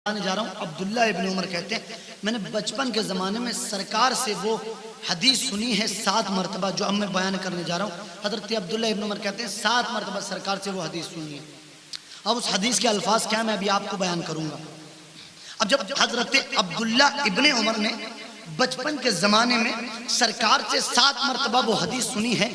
जा रहा हूँ। अब्दुल्ला इब्न उमर कहते हैं मैंने बचपन के ज़माने में सरकार से वो हदीस सुनी है 7 मरतबा, जो अब मैं बयान करने जा रहा हूँ। हज़रत अब्दुल्ला इब्न उमर कहते हैं 7 मरतबा सरकार से वो हदीस सुनी है। अब उस हदीस के अल्फाज क्या मैं अभी आपको बयान करूँगा। अब जब हज़रत अब्दुल्ला इब्न उमर ने बचपन के ज़माने में सरकार से 7 मरतबा वो हदीस सुनी है,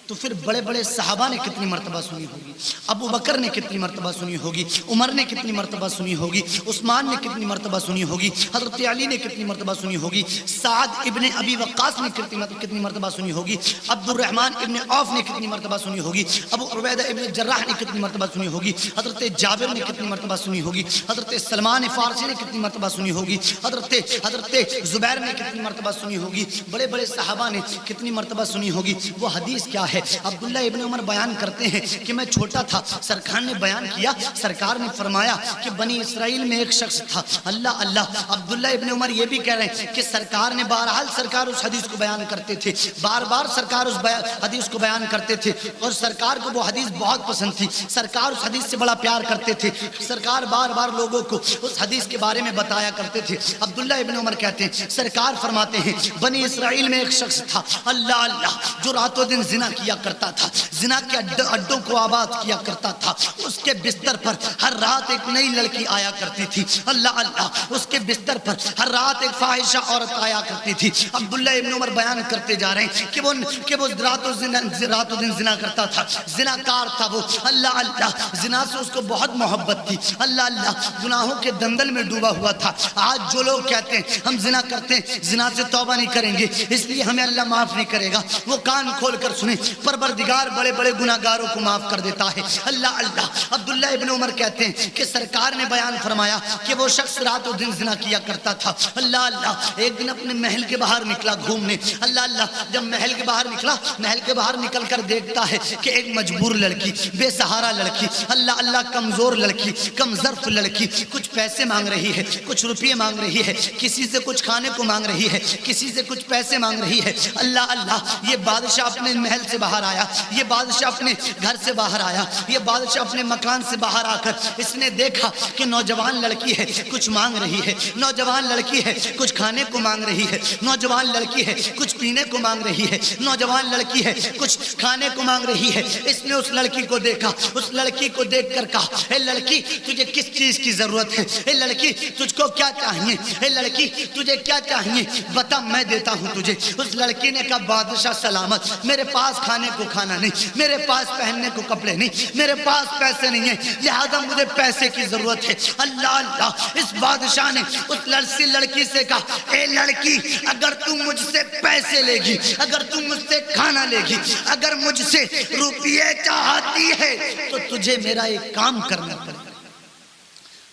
तो फिर बड़े बड़े सहाबा ने कितनी मरतबा सुनी होगी, अबू बकर ने कितनी मरतबा सुनी होगी, उमर ने कितनी मरतबा सुनी होगी, उस्मान ने कितनी मरतबा सुनी होगी, हज़रत अली ने कितनी मरतबा सुनी होगी, साद इब्ने अबी वक्कास ने कितनी मरतबा सुनी होगी, अब्दुर्रहमान इब्ने औफ ने कितनी मरतबा सुनी होगी, अबू उबैदा इब्ने जर्राह ने कितनी मरतबा सुनी होगी, हज़रत जाबिर ने कितनी मरतबा सुनी होगी, हज़रत सलमान फारसी ने कितनी मरतबा सुनी होगी, हज़रत ज़ुबैर ने कितनी मरतबा सुनी होगी, बड़े बड़े सहाबा ने कितनी मरतबा सुनी होगी। वो हदीस क्या है? अब्दुल्ला इब्न उमर बयान करते हैं कि मैं छोटा था, सरकार ने बयान किया, सरकार ने फरमाया कि बनी इसराइल में एक शख्स था, अल्लाह अल्लाह। अब्दुल्ला इब्न उमर ये भी कह रहे हैं कि सरकार ने बहरहाल सरकार उस हदीस को बयान करते थे, बार बार सरकार उस हदीस को बयान करते थे और सरकार को वो हदीस बहुत पसंद थी। सरकार उस हदीस से बड़ा प्यार करते थे, सरकार बार बार लोगों को उस हदीस के बारे में बताया करते थे। अब्दुल्ला इब्न उमर कहते हैं सरकार फरमाते हैं बनी इसराइल में एक शख्स था, अल्लाह अल्लाह, जो रातों दिन जिना किया करता था, जिना के अड्डों को आबाद किया करता था। उसके बिस्तर पर हर रात एक नई लड़की आया करती थी, अल्लाह अल्लाह, उसके बिस्तर पर हर रात एक फाहिशा औरत आया करती थी। अब्दुल्ला इब्न उमर बयान करते जा रहे हैं कि वो रातों दिन जिना करता था, जिनाकार था वो, अल्लाह अल्लाह। जिना से उसको बहुत मोहब्बत थी, अल्लाह अल्लाह, गुनाहों के दंदल में डूबा हुआ था। आज जो लोग कहते हैं हम जिना करते हैं, जिना से तौबा नहीं करेंगे इसलिए हमें अल्लाह माफ नहीं करेगा, वो कान खोल कर सुने, परवरदिगार बड़े बड़े गुनाहगारों को माफ कर देता है, अल्लाह अल्लाह। अब्दुल्ला इब्न उमर कहते हैं कि सरकार ने बयान फरमाया कि वो शख्स रातों दिन जिना किया करता था, अल्लाह अल्लाह। एक दिन अपने महल के बाहर निकला घूमने, अल्लाह अल्लाह। जब महल के बाहर निकला, महल के बाहर निकल कर देखता है कि एक मजबूर लड़की, बेसहारा लड़की, अल्लाह अल्लाह, कमजोर लड़की, कमजर्फ लड़की, कुछ पैसे मांग रही है, कुछ रुपये मांग रही है, किसी से कुछ खाने को मांग रही है, किसी से कुछ पैसे मांग रही है, अल्लाह अल्लाह। ये बादशाह अपने महल से बाहर आया, ये बादशाह अपने घर से बाहर आया, ये बादशाह अपने मकान से बाहर आकर इसने देखा कि नौजवान लड़की है, कुछ मांग रही है, नौजवान लड़की है, कुछ खाने को मांग रही है, नौजवान लड़की है, कुछ पीने को मांग रही है, नौजवान लड़की है, कुछ खाने को मांग रही है। इसने उस लड़की को देखा, उस लड़की को देखकर कहा, ए लड़की तुझे किस चीज की जरूरत है, ए लड़की तुझको क्या चाहिए, ए लड़की तुझे क्या चाहिए, बता मैं देता हूँ तुझे। उस लड़की ने कहा बादशाह सलामत, मेरे पास खाने को खाना नहीं, मेरे पास पहनने को कपड़े नहीं, मेरे पास पैसे नहीं है, लिहाजा मुझे पैसे की जरूरत है। अल्लाह अल्लाह। इस बादशाह ने उस लड़की से कहा, ए लड़की अगर तू मुझसे पैसे लेगी, अगर तू मुझसे खाना लेगी, अगर मुझसे रुपये चाहती है तो तुझे मेरा एक काम करना पड़ेगा।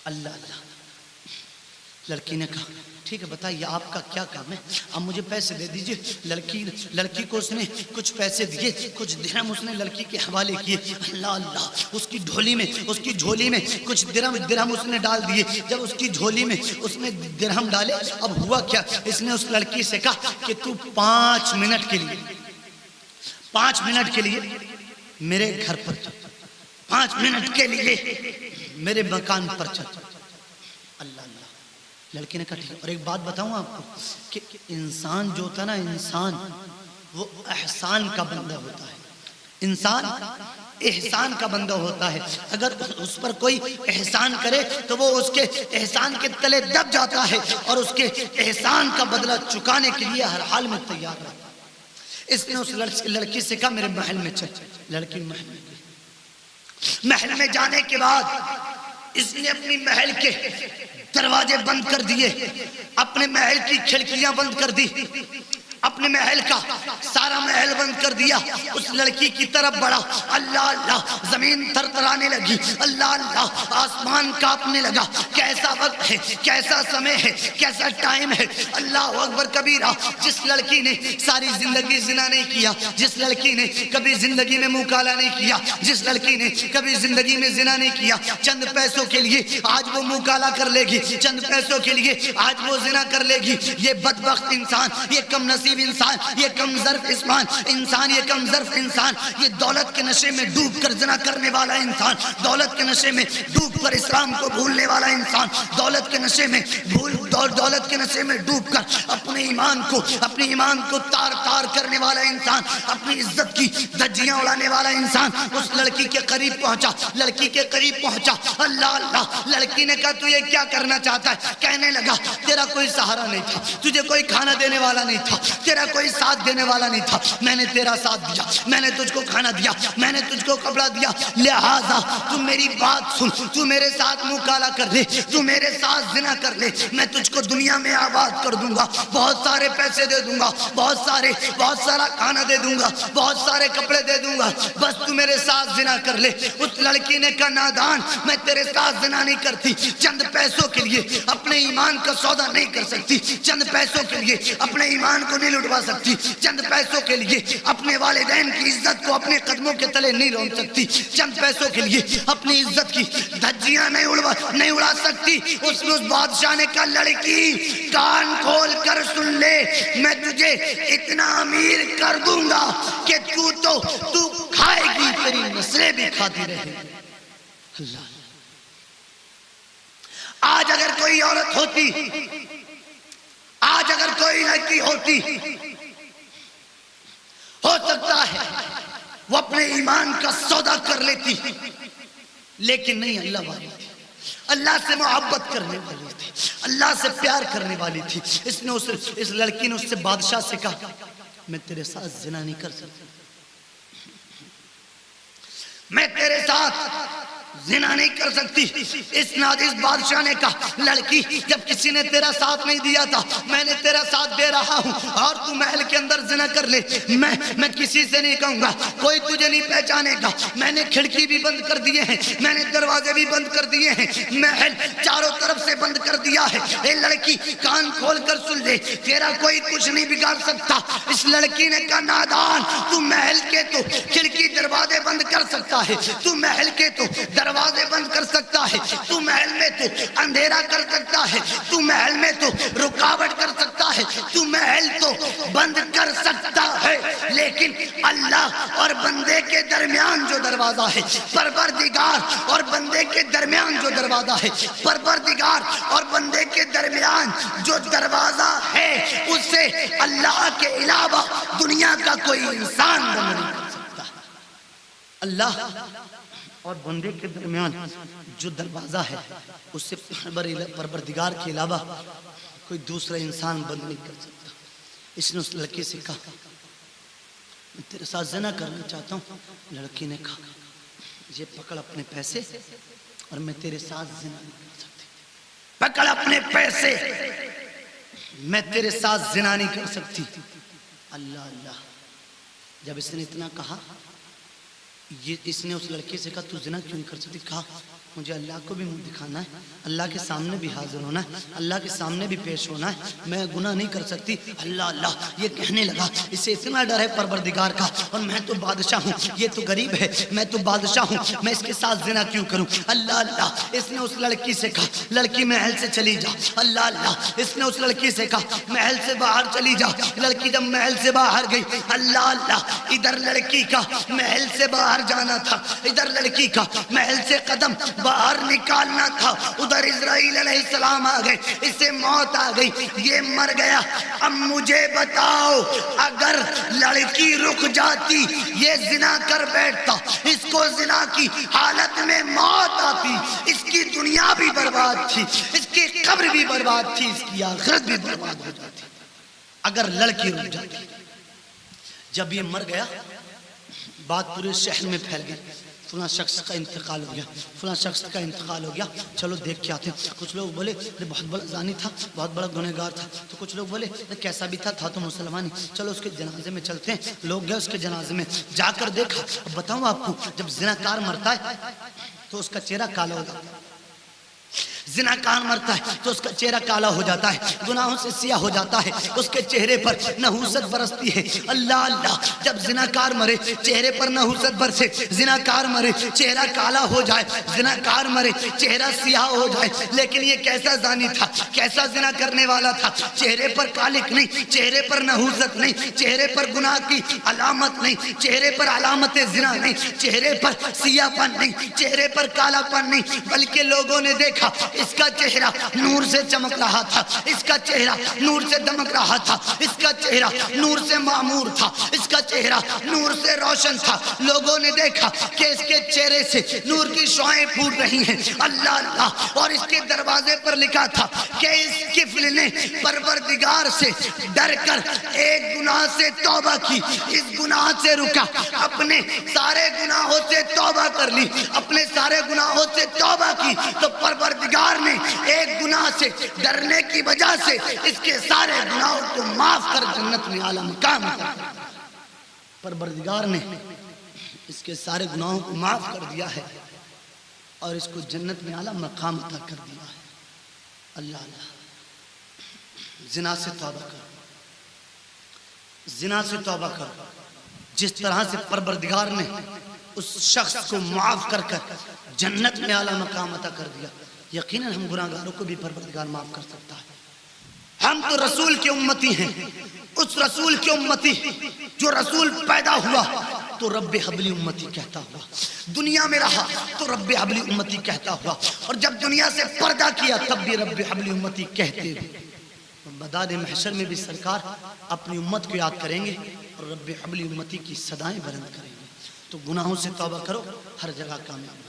अल्लाह अल्लाह। लड़की ने कहा ठीक है बताइए आपका क्या काम है, आप मुझे पैसे दे दीजिए। लड़की को उसने कुछ पैसे दिए, कुछ दिरहम उसने लड़की के हवाले किए। अल्लाह अल्लाह। उसकी झोली में कुछ दिरहम उसने डाल दिए। जब उसकी झोली में उसने दिरहम डाले, अब हुआ क्या, इसने उस लड़की से कहा कि तू 5 मिनट के लिए मेरे घर पर चल, 5 मिनट के लिए मेरे मकान पर चल। अल्लाह अल्लाह। लड़की ने कहा ठीक है। और एक बात बताऊं आपको कि इंसान जो होता है ना, इंसान वो एहसान का बंदा होता है, इंसान एहसान का बंदा होता है। अगर उस पर कोई एहसान करे तो वो उसके एहसान के तले दब जाता है और उसके एहसान का बदला चुकाने के लिए हर हाल में तैयार रहता है। इसने उस लड़की से कहा मेरे महल में चल। लड़की महल में गई। महल में जाने के बाद इसने अपनी महल के दरवाजे बंद कर दिए, अपने महल की खिड़कियां बंद कर दी, अपने महल का सारा महल बंद कर दिया। उस लड़की की तरफ बढ़ा, अल्लाह अल्लाह। जमीन थरथराने लगी, अल्लाह अल्लाह। आसमान कांपने लगा। कैसा वक्त है, कैसा समय है, कैसा टाइम है, अल्लाह अकबर कबीरा। जिस लड़की ने सारी जिंदगी जिना नहीं किया, जिस लड़की ने कभी जिंदगी में मुंह काला नहीं किया, जिस लड़की ने कभी जिंदगी में जिना नहीं किया, चंद पैसों के लिए आज वो मुंह काला कर लेगी, चंद पैसों के लिए आज वो जिना कर लेगी। ये बदबख्त इंसान, ये कम नसीब नसीब इंसान, ये कम ज़र्फ इंसान, ये कम ज़र्फ इंसान, ये दौलत के नशे में डूब कर ज़िना करने वाला इंसान, दौलत के नशे में डूब कर इस्लाम को भूलने वाला इंसान, दौलत के नशे में दौलत के नशे में डूब कर अपने ईमान को तार तार करने वाला इंसान, अपनी इज्जत की धज्जियां उड़ाने वाला इंसान उस लड़की के करीब पहुंचा, लड़की के करीब पहुंचा। अल्लाह अल्लाह, लड़की ने कहा तू ये क्या करना चाहता है? कहने लगा तेरा कोई सहारा नहीं था, तुझे कोई खाना देने वाला नहीं था, तेरा कोई साथ देने वाला नहीं था, मैंने तेरा साथ दिया, मैंने तुझको खाना दिया, मैंने तुझको कपड़ा दिया, लिहाजा तू मेरी बात सुन, तू मेरे साथ मुंह काला कर ले, तू मेरे साथ जिना कर ले, मैं तुझको दुनिया में आबाद कर दूंगा, बहुत सारे पैसे दे दूंगा, बहुत सारा खाना दे दूंगा, बहुत सारे कपड़े दे दूंगा, बस तू मेरे साथ जिना कर ले। उस लड़की ने कहा नादान, मैं तेरे साथ जिना नहीं करती, चंद पैसों के लिए अपने ईमान का सौदा नहीं कर सकती, चंद पैसों के लिए अपने ईमान को नहीं लुटवा सकती, चंद पैसों के लिए अपने वालिदैन की इज्जत को अपने कदमों के तले नहीं रोक सकती, चंद पैसों के लिए अपनी इज्जत की धज्जियां नहीं उड़ा सकती। उस बादशाह ने कहा लड़की कान खोल कर सुन ले, मैं तुझे इतना अमीर कर दूंगा कि तू खाएगी, तेरी नस्लें भी खाती रहेगी। अल्लाह, आज अगर कोई औरत होती, आज अगर कोई लड़की होती, हो सकता है वो अपने ईमान का सौदा कर लेती, लेकिन नहीं, अल्लाह वाली थी, अल्लाह से मोहब्बत करने वाली थी, अल्लाह से प्यार करने वाली थी। इस लड़की ने उससे बादशाह से कहा मैं तेरे साथ जिना नहीं कर सकती, मैं तेरे साथ जिना नहीं कर सकती। इस बादशाह ने कहा लड़की जब किसी ने तेरा साथ नहीं दिया था, मैंने तेरा साथ दे रहा हूं और तू महल के अंदर जिना कर ले, मैं किसी से नहीं कहूंगा, कोई तुझे नहीं पहचानेगा, मैंने खिड़की भी बंद कर दिए हैं, मैंने दरवाजे भी बंद कर दिए हैं, महल चारों तरफ से बंद कर दिया है। ए लड़की कान खोल कर सुन ले, तेरा कोई कुछ नहीं बिगाड़ सकता। इस लड़की ने कहा नादान, तू महल के तो खिड़की दरवाजे बंद कर सकता है, तू महल के तो दरवाजे बंद कर सकता है, तू महल में तो अंधेरा कर सकता है, तू महल में तो रुकावट कर सकता है, तू महल तो बंद कर सकता है, लेकिन अल्लाह और बंदे के दरमियान जो दरवाजा है, परवरदिगार और बंदे के दरमियान जो दरवाजा है, परवरदिगार और बंदे के दरमियान जो दरवाजा है, उससे अल्लाह के अलावा दुनिया का कोई इंसान बंद नहीं कर सकता। अल्लाह और बंदे के दरमियान जो दरवाजा है, उससे परवरदिगार के अलावा कोई दूसरा इंसान बंद नहीं कर सकता। इसने उस लड़की से कहा मैं तेरे साथ ज़िना करना चाहता हूँ। लड़की ने कहा ये पकड़ अपने पैसे और मैं तेरे साथ ज़िना नहीं कर सकती, पकड़ अपने पैसे, मैं तेरे साथ ज़िना नहीं कर सकती। अल्लाह अल्लाह, जब इसने इतना कहा, इसने उस लड़के से कहा तू ज़िना क्यों नहीं कर सकती? कहा मुझे अल्लाह को भी मुंह दिखाना है, अल्लाह के सामने भी हाजिर होना है, अल्लाह के सामने भी पेश होना है, मैं गुनाह नहीं कर सकती। अल्लाह अल्लाह, ये कहने लगा इसे इतना डर है परवरदिगार का, और मैं तो बादशाह हूँ, ये तो गरीब है, मैं तो बादशाह हूँ, मैं इसके साथ ज़िना क्यों करूँ? अल्लाह अल्लाह, इसने उस लड़की से कहा लड़की महल से चली जा। अल्लाह अल्लाह, इसने उस लड़की से कहा महल से बाहर चली जा। लड़की जब महल से बाहर गई, अल्लाह अल्लाह, इधर लड़की का महल से बाहर जाना था, इधर लड़की का महल से कदम बाहर निकालना था, उधर इज़राइल अलैहिस्सलाम आ गए, इससे मौत आ गई, ये मर गया। अब मुझे बताओ, अगर लड़की रुक जाती, ये जिना कर बैठता, इसको जिना की हालत में मौत आती, इसकी दुनिया भी बर्बाद थी, इसकी कब्र भी बर्बाद थी, इसकी आखिरत भी बर्बाद हो जाती अगर लड़की रुक जाती। जब ये मर गया, बात पूरे शहर में फैल गई, फला शख्स का इंतकाल हो गया, फला शख्स का इंतकाल हो गया, चलो देख के आते। कुछ लोग बोले बहुत बड़ा जानी था, बहुत बड़ा गुनहगार था, तो कुछ लोग बोले कैसा भी था तो मुसलमान ही, चलो उसके जनाजे में चलते हैं। लोग गए उसके जनाजे में, जाकर देखा। अब बताऊँ आपको, जब जिनाकार मरता है तो उसका चेहरा काला हो जाता है, जिनाकार मरता है तो उसका चेहरा काला हो जाता है, गुनाहों से सियाह हो जाता है, उसके चेहरे पर नहूसत बरसती है। अल्लाह अल्लाह, जब जिनाकार मरे चेहरे पर नहूसत बरसे, जिनाकार मरे चेहरा काला हो जाए, जिनाकार मरे चेहरा सियाह हो जाए। लेकिन ये कैसा जानी था, कैसा जिना करने वाला था? चेहरे पर कालिक नहीं, चेहरे पर नहूसत नहीं, चेहरे पर गुनाह की अलामत नहीं, चेहरे पर अलामत जिना नहीं, चेहरे पर सियाहपन नहीं, चेहरे पर कालापन नहीं, बल्कि लोगों ने देखा इसका चेहरा नूर से चमक रहा था, इसका चेहरा नूर से दमक रहा था, इसका चेहरा नूर से मामूर था, इसका चेहरा नूर से रोशन था। लोगों ने देखा कि इसके चेहरे से नूर की शुआएं फूट रही हैं। अल्लाह अल्लाह, और इसके दरवाजे पर लिखा था कि इस किफल ने परवरदिगार से डर कर एक गुनाह से तौबा की, इस गुनाह से रुका, अपने सारे गुनाहों से तौबा कर ली, अपने सारे गुनाहों से तौबा की, तो परवरदिगार ने एक गुनाह से डरने की वजह से इसके सारे गुनाहों को माफ कर जन्नत में आला मकाम कर। परवरदिगार ने इसके सारे गुनाहों को माफ कर दिया है और इसको जन्नत में आला मकाम अता कर दिया है। अल्लाह अल्लाह, जिना से तौबा कर, जिना से तौबा कर। जिस तरह से परवरदिगार ने उस शख्स को माफ कर कर जन्नत में आला मकाम अता कर दिया, यकीनन हम गुनाहगारों को भी परवरदिगार माफ कर सकता है। हम तो रसूल के उम्मती हैं, उस रसूल के उम्मती जो रसूल पैदा हुआ तो रब्बे हबली उम्मती कहता हुआ, दुनिया में रहा तो रब्बे हबली उम्मती कहता हुआ, और जब दुनिया से पर्दा किया तब भी रब्बे हबली उम्मती कहते हुए मैदान महशर में भी सरकार अपनी उम्मत को याद करेंगे और रब्बे हबली उम्मती की सदाएं बुलंद करेंगे। तो गुनाहों से तौबा करो, हर जगह कामयाब।